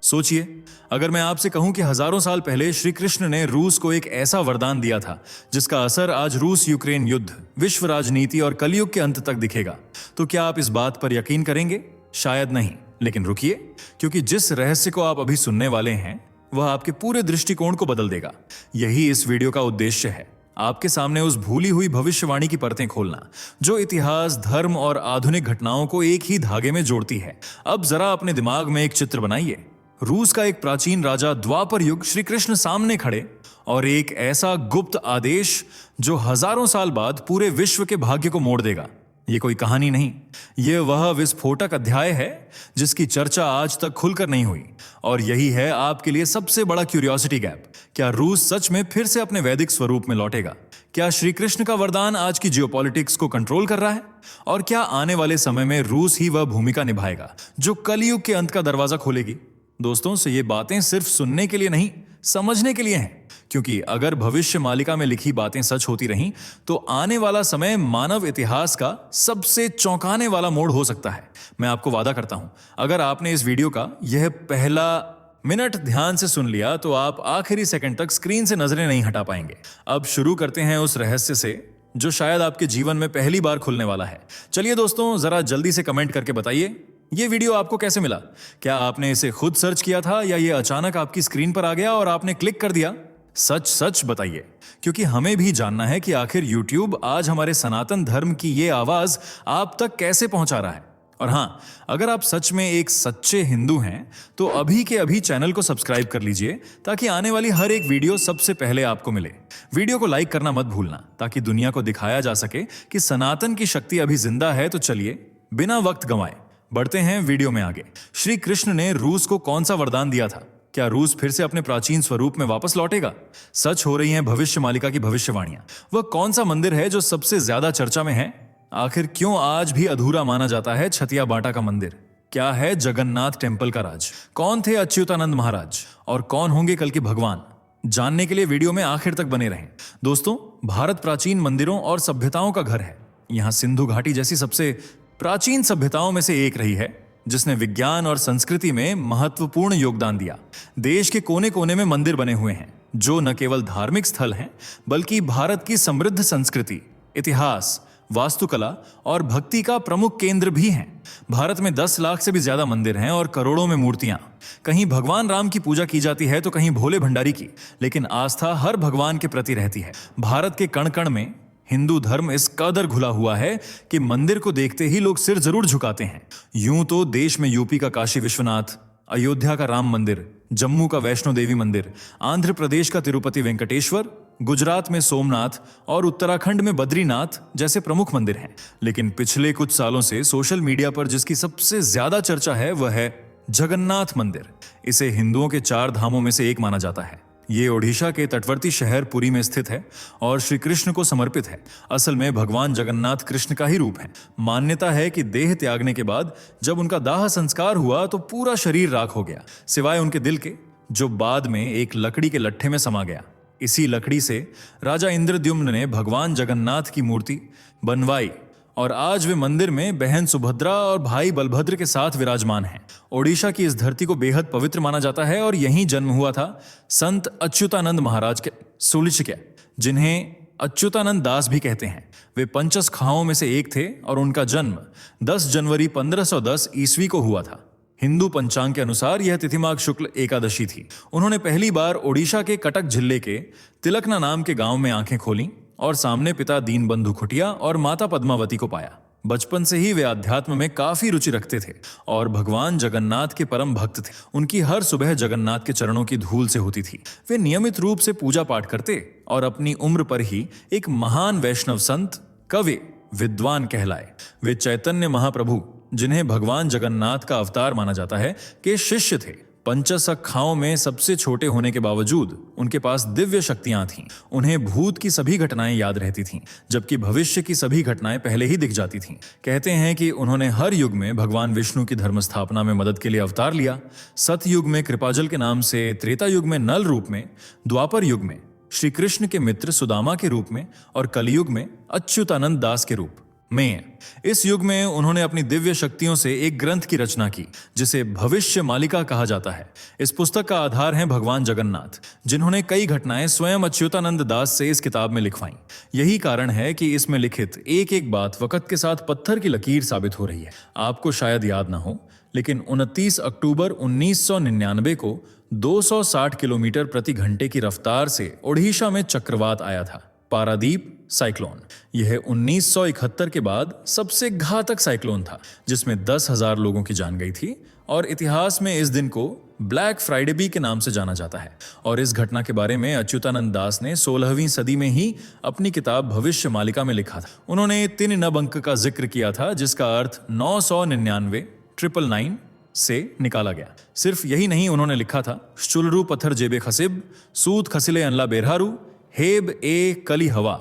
सोचिए, अगर मैं आपसे कहूं कि हजारों साल पहले श्री कृष्ण ने रूस को एक ऐसा वरदान दिया था जिसका असर आज रूस यूक्रेन युद्ध, विश्व राजनीति और कलयुग के अंत तक दिखेगा, तो क्या आप इस बात पर यकीन करेंगे? शायद नहीं। लेकिन रुकिए, क्योंकि जिस रहस्य को आप अभी सुनने वाले हैं वह आपके पूरे दृष्टिकोण को बदल देगा। यही इस वीडियो का उद्देश्य है, आपके सामने उस भूली हुई भविष्यवाणी की परतें खोलना जो इतिहास, धर्म और आधुनिक घटनाओं को एक ही धागे में जोड़ती है। अब जरा अपने दिमाग में एक चित्र बनाइए। रूस का एक प्राचीन राजा, द्वापर युग, श्री कृष्ण सामने खड़े और एक ऐसा गुप्त आदेश जो हजारों साल बाद पूरे विश्व के भाग्य को मोड़ देगा। ये कोई कहानी नहीं, यह वह विस्फोटक अध्याय है जिसकी चर्चा आज तक खुलकर नहीं हुई। और यही है आपके लिए सबसे बड़ा क्यूरियोसिटी गैप। क्या रूस सच में फिर से अपने वैदिक स्वरूप में लौटेगा? क्या श्री कृष्ण का वरदान आज की जियोपॉलिटिक्स को कंट्रोल कर रहा है? और क्या आने वाले समय में रूस ही वह भूमिका निभाएगा जो कलयुग के अंत का दरवाजा खोलेगी? दोस्तों, से ये बातें सिर्फ सुनने के लिए नहीं, समझने के लिए हैं। क्योंकि अगर भविष्य मालिका में लिखी बातें सच होती रहीं तो आने वाला समय मानव इतिहास का सबसे चौंकाने वाला मोड़ हो सकता है। मैं आपको वादा करता हूं, अगर आपने इस वीडियो का यह पहला मिनट ध्यान से सुन लिया तो आप आखिरी सेकंड तक स्क्रीन से नजरें नहीं हटा पाएंगे। अब शुरू करते हैं उस रहस्य से जो शायद आपके जीवन में पहली बार खुलने वाला है। चलिए दोस्तों, जरा जल्दी से कमेंट करके बताइए ये वीडियो आपको कैसे मिला। क्या आपने इसे खुद सर्च किया था या ये अचानक आपकी स्क्रीन पर आ गया और आपने क्लिक कर दिया? सच सच बताइए, क्योंकि हमें भी जानना है कि आखिर YouTube आज हमारे सनातन धर्म की ये आवाज आप तक कैसे पहुंचा रहा है। और हां, अगर आप सच में एक सच्चे हिंदू हैं तो अभी के अभी चैनल को सब्सक्राइब कर लीजिए ताकि आने वाली हर एक वीडियो सबसे पहले आपको मिले। वीडियो को लाइक करना मत भूलना ताकि दुनिया को दिखाया जा सके कि सनातन की शक्ति अभी जिंदा है। तो चलिए बिना वक्त गंवाए बढ़ते हैं वीडियो में आगे। श्री कृष्ण ने रूस को कौन सा वरदान दिया था? क्या रूस फिर से अपने प्राचीन स्वरूप में वापस लौटेगा? सच हो रही हैं भविष्य मालिका की भविष्यवाणियां। वह कौन सा मंदिर है जो सबसे ज्यादा चर्चा में है? आखिर क्यों आज भी अधूरा माना जाता है छतिया बाटा का मंदिर? क्या है जगन्नाथ टेम्पल का राज? कौन थे अच्युतानंद महाराज और कौन होंगे कल के भगवान? जानने के लिए वीडियो में आखिर तक बने रहें। दोस्तों, भारत प्राचीन मंदिरों और सभ्यताओं का घर है। यहाँ सिंधु घाटी जैसी सबसे प्राचीन सभ्यताओं में से एक रही है जिसने विज्ञान और संस्कृति में महत्वपूर्ण योगदान दिया। देश के कोने कोने में मंदिर बने हुए हैं जो न केवल धार्मिक स्थल हैं बल्कि भारत की समृद्ध संस्कृति, इतिहास, वास्तुकला और भक्ति का प्रमुख केंद्र भी हैं। भारत में 10 लाख से भी ज्यादा मंदिर हैं और करोड़ों में मूर्तियां। कहीं भगवान राम की पूजा की जाती है तो कहीं भोले भंडारी की, लेकिन आस्था हर भगवान के प्रति रहती है। भारत के कण कण में हिंदू धर्म इस कदर घुला हुआ है कि मंदिर को देखते ही लोग सिर जरूर झुकाते हैं। यूं तो देश में यूपी का काशी विश्वनाथ, अयोध्या का राम मंदिर, जम्मू का वैष्णो देवी मंदिर, आंध्र प्रदेश का तिरुपति वेंकटेश्वर, गुजरात में सोमनाथ और उत्तराखंड में बद्रीनाथ जैसे प्रमुख मंदिर हैं। लेकिन पिछले कुछ सालों से सोशल मीडिया पर जिसकी सबसे ज्यादा चर्चा है वह है जगन्नाथ मंदिर। इसे हिंदुओं के 4 धामों में से एक माना जाता है। ये ओडिशा के तटवर्ती शहर पुरी में स्थित है और श्री कृष्ण को समर्पित है। असल में भगवान जगन्नाथ कृष्ण का ही रूप है। मान्यता है कि देह त्यागने के बाद जब उनका दाह संस्कार हुआ तो पूरा शरीर राख हो गया, सिवाय उनके दिल के, जो बाद में एक लकड़ी के लट्ठे में समा गया। इसी लकड़ी से राजा इंद्रद्युम्न ने भगवान जगन्नाथ की मूर्ति बनवाई और आज वे मंदिर में बहन सुभद्रा और भाई बलभद्र के साथ विराजमान हैं। ओडिशा की इस धरती को बेहद पवित्र माना जाता है और यहीं जन्म हुआ था संत अच्युतानंद महाराज के सुलिचिक्य, जिन्हें अच्युतानंद दास भी कहते हैं। वे पंचसखाओं में से एक थे और उनका जन्म 10 जनवरी 1510 ईस्वी को हुआ था। हिंदू पंचांग के अनुसार यह तिथिमाघ शुक्ल एकादशी थी। उन्होंने पहली बार ओडिशा के कटक जिले के तिलकना नाम के गांव में आंखें खोलीं और सामने पिता दीनबंधु खुटिया और माता पद्मावती को पाया। बचपन से ही वे अध्यात्म में काफी रुचि रखते थे और भगवान जगन्नाथ के परम भक्त थे। उनकी हर सुबह जगन्नाथ के चरणों की धूल से होती थी। वे नियमित रूप से पूजा पाठ करते और अपनी उम्र पर ही एक महान वैष्णव संत, कवि, विद्वान कहलाए। वे चैतन्य महाप्रभु, जिन्हें भगवान जगन्नाथ का अवतार माना जाता है, के शिष्य थे। पंचसखाओं में सबसे छोटे होने के बावजूद उनके पास दिव्य शक्तियां थीं। उन्हें भूत की सभी घटनाएं याद रहती थीं, जबकि भविष्य की सभी घटनाएं पहले ही दिख जाती थीं। कहते हैं कि उन्होंने हर युग में भगवान विष्णु की धर्म स्थापना में मदद के लिए अवतार लिया। सतयुग में कृपाजल के नाम से, त्रेता युग में नल रूप में, द्वापर युग में श्री कृष्ण के मित्र सुदामा के रूप में और कलयुग में अच्युतानंद दास के रूप। में इस युग में उन्होंने अपनी दिव्य शक्तियों से एक ग्रंथ की रचना की जिसे भविष्य मालिका कहा जाता है। इस पुस्तक का आधार है भगवान जगन्नाथ, जिन्होंने कई घटनाएं स्वयं अच्युतानंद दास से इस किताब में लिखवाईं। यही कारण है कि इसमें लिखित एक एक बात वक़्त के साथ पत्थर की लकीर साबित हो रही है। आपको शायद याद ना हो, लेकिन 29 अक्टूबर 1999 को 260 किलोमीटर प्रति घंटे की रफ्तार से ओडिशा में चक्रवात आया था, पारादीप साइक्लोन। यह 1971 के बाद सबसे घातक साइक्लोन था, जिसमें 10,000 लोगों की जान गई थी और इतिहास में इस दिन को ब्लैक फ्राइडे भी के नाम से जाना जाता है। और इस घटना के बारे में अच्युतानंद दास ने 16वीं सदी में ही अपनी किताब भविष्य मालिका में लिखा था। उन्होंने 3 नब अंक का जिक्र किया था, जिसका अर्थ 999 999 से निकाला गया। सिर्फ यही नहीं, उन्होंने लिखा था शुलरू पत्थर जेबे खसिब सूत खसिले अनला बेरहारू हेब ए कली हवा,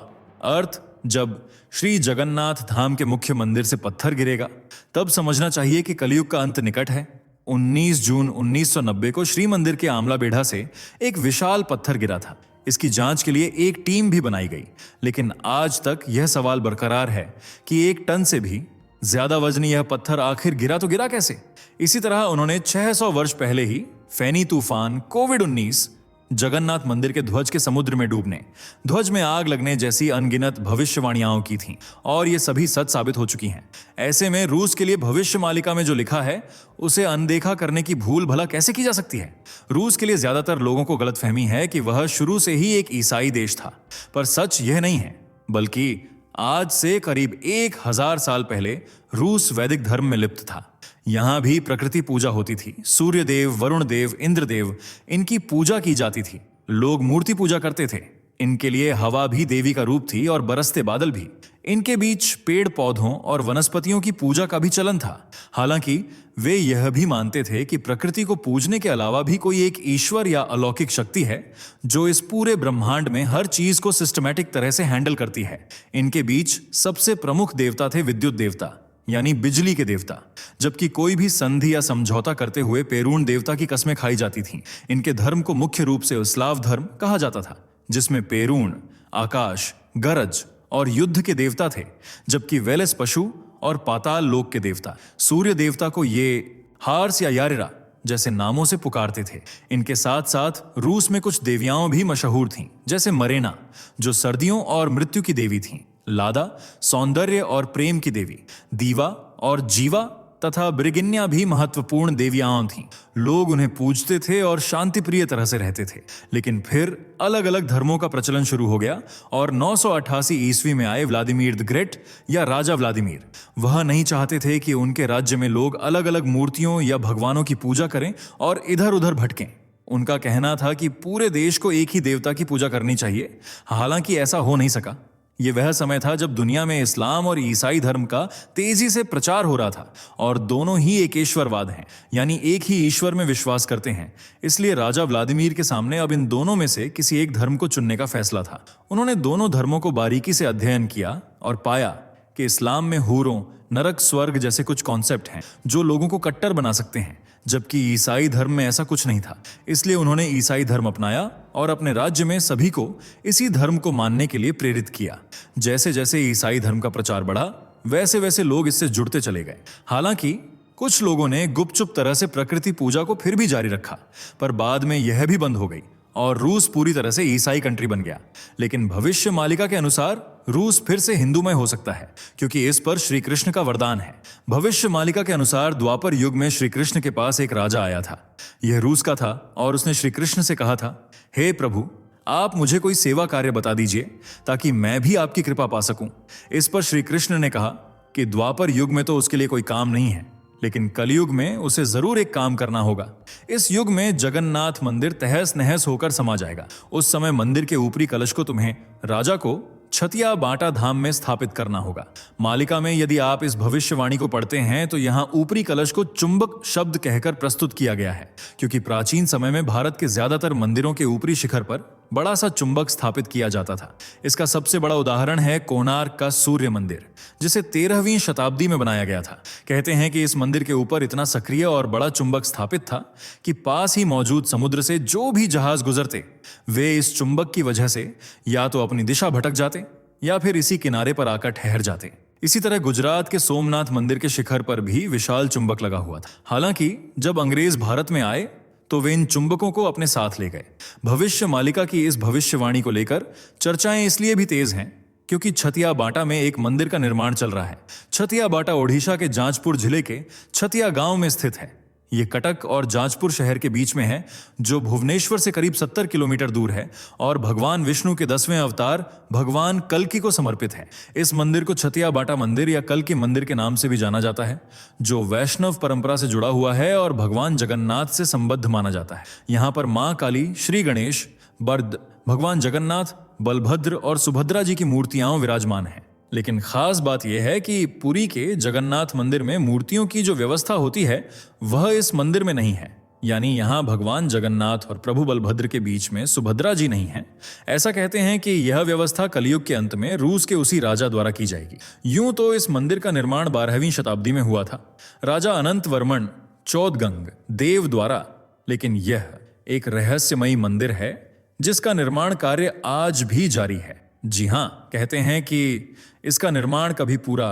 अर्थ जब श्री जगन्नाथ धाम के मुख्य मंदिर से पत्थर गिरेगा तब समझना चाहिए कि कलयुग का अंत निकट है। 19 जून 1990 को श्री मंदिर के आमला बेढ़ा से एक विशाल पत्थर गिरा था। इसकी जांच के लिए एक टीम भी बनाई गई, लेकिन आज तक यह सवाल बरकरार है कि 1 टन से भी ज्यादा वजनी यह पत्थर आखिर गिरा तो गिरा कैसे। इसी तरह उन्होंने 600 वर्ष पहले ही फैनी तूफान, कोविड-19, जगन्नाथ मंदिर के ध्वज के समुद्र में डूबने, ध्वज में आग लगने जैसी अनगिनत भविष्यवाणियां की थीं, और ये सभी सच साबित हो चुकी हैं। ऐसे में रूस के लिए भविष्य मालिका में जो लिखा है उसे अनदेखा करने की भूल भला कैसे की जा सकती है। रूस के लिए ज्यादातर लोगों को गलतफहमी है कि वह शुरू से ही एक ईसाई देश था, पर सच यह नहीं है, बल्कि आज से करीब 1000 साल पहले रूस वैदिक धर्म में लिप्त था। यहां भी प्रकृति पूजा होती थी। सूर्य देव, वरुण देव, इंद्रदेव, इनकी पूजा की जाती थी। लोग मूर्ति पूजा करते थे। इनके लिए हवा भी देवी का रूप थी और बरसते बादल भी। इनके बीच पेड़ पौधों और वनस्पतियों की पूजा का भी चलन था। हालांकि वे यह भी मानते थे कि प्रकृति को पूजने के अलावा भी कोई एक ईश्वर या अलौकिक शक्ति है जो इस पूरे ब्रह्मांड में हर चीज को सिस्टमैटिक तरह से हैंडल करती है। इनके बीच सबसे प्रमुख देवता थे विद्युत देवता, यानी बिजली के देवता, जबकि कोई भी संधि या समझौता करते हुए पेरून देवता की कस्में खाई जाती थीं। इनके धर्म को मुख्य रूप से स्लाव धर्म कहा जाता था, जिसमें पेरून, आकाश, गरज और युद्ध के देवता थे, जबकि वेलेस पशु और पाताल लोक के देवता। सूर्य देवता को ये हार्स या यारेरा जैसे नामों से पुकारते थे। इनके साथ साथ रूस में कुछ देवियाओं भी मशहूर थीं, जैसे मरेना जो सर्दियों और मृत्यु की देवी थीं, लादा सौंदर्य और प्रेम की देवी, दीवा और जीवा तथा ब्रिगिन्या भी महत्वपूर्ण देवियां थीं। लोग उन्हें पूजते थे और शांतिप्रिय तरह से रहते थे। लेकिन फिर अलग अलग धर्मों का प्रचलन शुरू हो गया और 988 ईस्वी में आए व्लादिमीर द ग्रेट या राजा व्लादिमीर। वह नहीं चाहते थे कि उनके राज्य में लोग अलग अलग मूर्तियों या भगवानों की पूजा करें और इधर उधर भटकें। उनका कहना था कि पूरे देश को एक ही देवता की पूजा करनी चाहिए। हालांकि ऐसा हो नहीं सका। ये वह समय था जब दुनिया में इस्लाम और ईसाई धर्म का तेजी से प्रचार हो रहा था और दोनों ही एकेश्वरवाद हैं, यानी एक ही ईश्वर में विश्वास करते हैं। इसलिए राजा व्लादिमीर के सामने अब इन दोनों में से किसी एक धर्म को चुनने का फैसला था। उन्होंने दोनों धर्मों को बारीकी से अध्ययन किया और पाया कि इस्लाम में हूरों, नरक, स्वर्ग जैसे कुछ कॉन्सेप्ट हैं जो लोगों को कट्टर बना सकते हैं, जबकि ईसाई धर्म में ऐसा कुछ नहीं था। इसलिए उन्होंने ईसाई धर्म अपनाया और अपने राज्य में सभी को इसी धर्म को मानने के लिए प्रेरित किया। जैसे जैसे ईसाई धर्म का प्रचार बढ़ा, वैसे वैसे लोग इससे जुड़ते चले गए। हालांकि कुछ लोगों ने गुपचुप तरह से प्रकृति पूजा को फिर भी जारी रखा, पर बाद में यह भी बंद हो गई और रूस पूरी तरह से ईसाई कंट्री बन गया। लेकिन भविष्य मालिका के अनुसार रूस फिर से हिंदूमय हो सकता है, क्योंकि इस पर श्री कृष्ण का वरदान है। भविष्य मालिका के अनुसार द्वापर युग में श्री कृष्ण के पास एक राजा आया था। यह रूस का था और उसने श्री कृष्ण से कहा था, हे प्रभु, आप मुझे कोई सेवा कार्य बता दीजिए ताकि मैं भी आपकी कृपा पा सकूं। इस पर श्री कृष्ण ने कहा कि द्वापर युग में तो उसके लिए कोई काम नहीं है, लेकिन कलयुग में उसे जरूर एक काम करना होगा। इस युग में जगन्नाथ मंदिर तहस नहस होकर समा जाएगा। उस समय मंदिर के ऊपरी कलश को तुम्हें राजा को छतिया बांटा धाम में स्थापित करना होगा। मालिका में यदि आप इस भविष्यवाणी को पढ़ते हैं तो यहाँ ऊपरी कलश को चुंबक शब्द कहकर प्रस्तुत किया गया है, क्योंकि प्राचीन समय में भारत के ज्यादातर मंदिरों के ऊपरी शिखर पर बड़ा सा चुंबक स्थापित किया जाता था। इसका सबसे बड़ा उदाहरण है कोणार्क का सूर्य मंदिर, जिसे 13वीं शताब्दी में बनाया गया था। कहते हैं कि इस मंदिर के ऊपर इतना सक्रिय और बड़ा चुंबक स्थापित था कि पास ही मौजूद समुद्र से जो भी जहाज गुजरते वे इस चुंबक की वजह से या तो अपनी दिशा भटक जाते या फिर इसी किनारे पर आकर ठहर जाते। इसी तरह गुजरात के सोमनाथ मंदिर के शिखर पर भी विशाल चुंबक लगा हुआ था। हालांकि जब अंग्रेज भारत में आए तो वे इन चुंबकों को अपने साथ ले गए। भविष्य मालिका की इस भविष्यवाणी को लेकर चर्चाएं इसलिए भी तेज हैं क्योंकि छतिया बाटा में एक मंदिर का निर्माण चल रहा है। छतिया बाटा ओडिशा के जाजपुर जिले के छतिया गांव में स्थित है। ये कटक और जाजपुर शहर के बीच में है, जो भुवनेश्वर से करीब 70 किलोमीटर दूर है और भगवान विष्णु के 10वें अवतार भगवान कल्कि को समर्पित है। इस मंदिर को छतिया बाटा मंदिर या कल्कि मंदिर के नाम से भी जाना जाता है, जो वैष्णव परंपरा से जुड़ा हुआ है और भगवान जगन्नाथ से संबद्ध माना जाता है। यहाँ पर माँ काली, श्री गणेश, बर्द, भगवान जगन्नाथ, बलभद्र और सुभद्रा जी की मूर्तियां विराजमान हैं। लेकिन खास बात यह है कि पुरी के जगन्नाथ मंदिर में मूर्तियों की जो व्यवस्था होती है वह इस मंदिर में नहीं है। यानी यहाँ भगवान जगन्नाथ और प्रभु बलभद्र के बीच में सुभद्रा जी नहीं है। ऐसा कहते हैं कि यह व्यवस्था कलयुग के अंत में रूस के उसी राजा द्वारा की जाएगी। यूं तो इस मंदिर का निर्माण 12वीं शताब्दी में हुआ था, राजा अनंत वर्मन चौदगंग देव द्वारा। लेकिन यह एक रहस्यमयी मंदिर है जिसका निर्माण कार्य आज भी जारी है। जी हां, कहते हैं कि इसका निर्माण कभी पूरा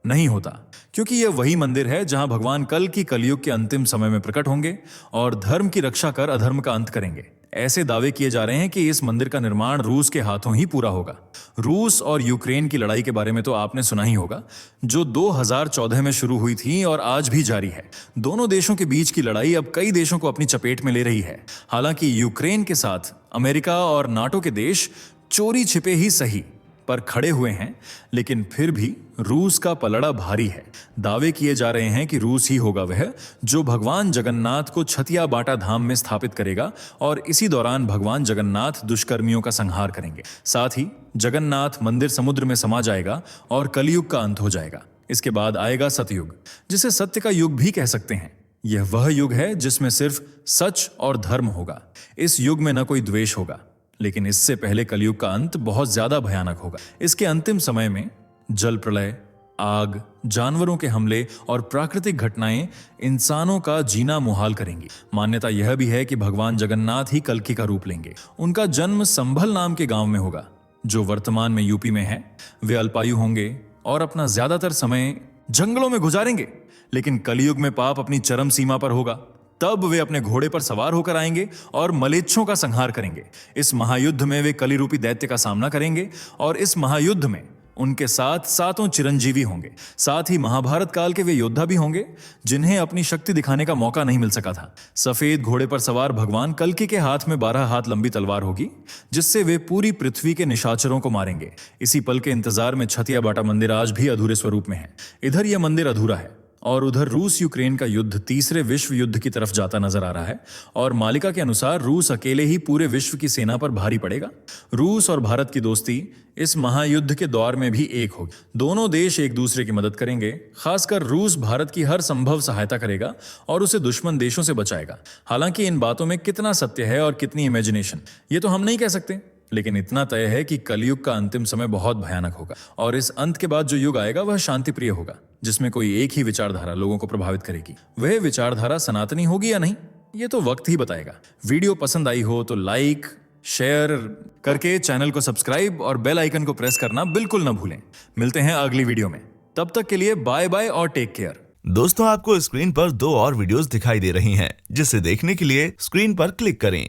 नहीं होता, क्योंकि यह वही मंदिर है जहां भगवान कल की कलयुग के अंतिम समय में प्रकट होंगे और धर्म की रक्षा कर अधर्म का अंत करेंगे। ऐसे दावे किए जा रहे हैं कि इस मंदिर का निर्माण रूस के हाथों ही पूरा होगा। रूस और यूक्रेन की लड़ाई के बारे में तो आपने सुना ही होगा, जो 2014 में शुरू हुई थी और आज भी जारी है। दोनों देशों के बीच की लड़ाई अब कई देशों को अपनी चपेट में ले रही है। हालांकि यूक्रेन के साथ अमेरिका और नाटो के देश चोरी छिपे ही सही पर खड़े हुए हैं, लेकिन फिर भी रूस का पलड़ा भारी है। दावे किए जा रहे हैं कि रूस ही होगा वह जो भगवान जगन्नाथ को छतिया बाटा धाम में स्थापित करेगा और इसी दौरान भगवान जगन्नाथ दुष्कर्मियों का संहार करेंगे। साथ ही जगन्नाथ मंदिर समुद्र में समा जाएगा और कलयुग का अंत हो जाएगा। इसके बाद आएगा सतयुग, जिसे सत्य का युग भी कह सकते हैं। यह वह युग है जिसमें सिर्फ सच और धर्म होगा। इस युग में न कोई द्वेष होगा, लेकिन इससे पहले कलयुग का अंत बहुत ज्यादा भयानक होगा। इसके अंतिम समय में जल प्रलय, आग, जानवरों के हमले और प्राकृतिक घटनाएं इंसानों का जीना मुहाल करेंगी। मान्यता यह भी है कि भगवान जगन्नाथ ही कल्कि का रूप लेंगे। उनका जन्म संभल नाम के गांव में होगा, जो वर्तमान में यूपी में है। वे अल्पायु होंगे और अपना ज्यादातर समय जंगलों में गुजारेंगे। लेकिन कलयुग में पाप अपनी चरम सीमा पर होगा। तब वे अपने घोड़े पर सवार होकर आएंगे और मलेच्छों का संहार करेंगे। इस महायुद्ध में वे कली रूपी दैत्य का सामना करेंगे और इस महायुद्ध में उनके साथ 7 चिरंजीवी होंगे। साथ ही महाभारत काल के वे योद्धा भी होंगे जिन्हें अपनी शक्ति दिखाने का मौका नहीं मिल सका था। सफेद घोड़े पर सवार भगवान कल्कि के हाथ में 12 हाथ लंबी तलवार होगी, जिससे वे पूरी पृथ्वी के निशाचरों को मारेंगे। इसी पल के इंतजार में छतिया बाटा मंदिर आज भी अधूरे स्वरूप में है। इधर यह मंदिर अधूरा है और उधर रूस यूक्रेन का युद्ध तीसरे विश्व युद्ध की तरफ जाता नजर आ रहा है और मालिका के अनुसार रूस अकेले ही पूरे विश्व की सेना पर भारी पड़ेगा। रूस और भारत की दोस्ती इस महायुद्ध के दौर में भी एक होगी। दोनों देश एक दूसरे की मदद करेंगे। खासकर रूस भारत की हर संभव सहायता करेगा और उसे दुश्मन देशों से बचाएगा। हालांकि इन बातों में कितना सत्य है और कितनी इमेजिनेशन, ये तो हम नहीं कह सकते, लेकिन इतना तय है कि कलयुग का अंतिम समय बहुत भयानक होगा और इस अंत के बाद जो युग आएगा वह शांति प्रिय होगा, जिसमें कोई एक ही विचारधारा लोगों को प्रभावित करेगी। वह विचारधारा सनातनी होगी या नहीं, ये तो वक्त ही बताएगा। वीडियो पसंद आई हो तो लाइक, शेयर करके चैनल को सब्सक्राइब और बेल आइकन को प्रेस करना बिल्कुल न भूलें। मिलते हैं अगली वीडियो में, तब तक के लिए बाय बाय और टेक केयर। दोस्तों, आपको स्क्रीन पर 2 और वीडियोस दिखाई दे रही हैं, जिसे देखने के लिए स्क्रीन पर क्लिक करें।